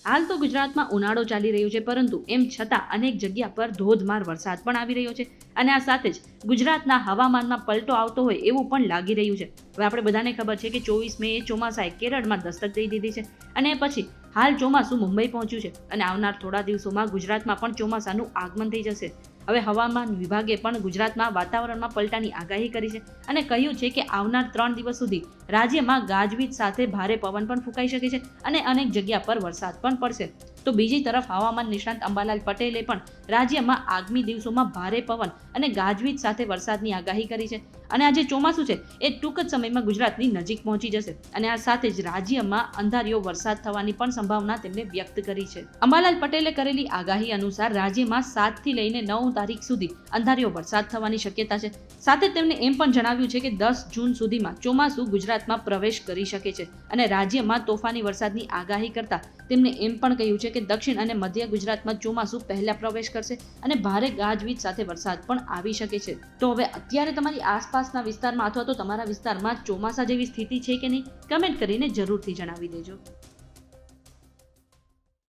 હાલ તો ગુજરાતમાં ઉનાળો ચાલી રહ્યો છે, પરંતુ એમ છતાં અનેક જગ્યા પર ધોધમાર વરસાદ પણ આવી રહ્યો છે અને આ સાથે જ ગુજરાતના હવામાનમાં પલટો આવતો હોય એવું પણ લાગી રહ્યું છે. હવે આપણે બધાને ખબર છે કે 24 મે ચોમાસાએ કેરળમાં દસ્તક દઈ દીધી છે અને પછી હાલ ચોમાસું મુંબઈ પહોંચ્યું છે અને આવનાર થોડા દિવસોમાં ગુજરાતમાં પણ ચોમાસાનું આગમન થઈ જશે. હવે હવામાન વિભાગે પણ ગુજરાતમાં વાતાવરણમાં પલટાની આગાહી કરી છે અને કહ્યું છે કે આવનાર 3 દિવસ સુધી રાજ્યમાં ગાજવીજ સાથે ભારે પવન પણ ફૂંકાઈ શકે છે અને અનેક જગ્યા પર વરસાદ પણ પડશે. તો બીજી તરફ હવામાન નિષ્ણાત અંબાલાલ પટેલે પણ રાજ્યમાં આગામી દિવસોમાં ભારે પવન અને ગાજવીજ સાથે વરસાદની આગાહી કરી છે અને આ જે ચોમાસું છે એ ટૂંક જ સમયમાં ગુજરાતની નજીક પહોંચી જશે અને આ સાથે જ રાજ્યમાં અંધારિયો વરસાદ થવાની પણ સંભાવના તેમણે વ્યક્ત કરી છે. અંબાલાલ પટેલે કરેલી આગાહી અનુસાર રાજ્યમાં 7 થી લઈને 9 તારીખ સુધી અંધારિયો વરસાદ થવાની શક્યતા છે. સાથે તેમણે એમ પણ જણાવ્યું છે કે 10 જૂન સુધીમાં ચોમાસું ગુજરાતમાં પ્રવેશ કરી શકે છે અને રાજ્યમાં તોફાની વરસાદની આગાહી કરતા તેમણે એમ પણ કહ્યું છે કે દક્ષિણ અને મધ્ય ગુજરાતમાં ચોમાસું પહેલા પ્રવેશ કરશે અને ભારે ગાજવીજ સાથે વરસાદ પણ આવી શકે છે. તો હવે અત્યારે તમારી આસપાસના વિસ્તારમાં અથવા તો તમારા વિસ્તારમાં ચોમાસા જેવી સ્થિતિ છે કે નહીં, કમેન્ટ કરીને જરૂરથી જણાવી દેજો.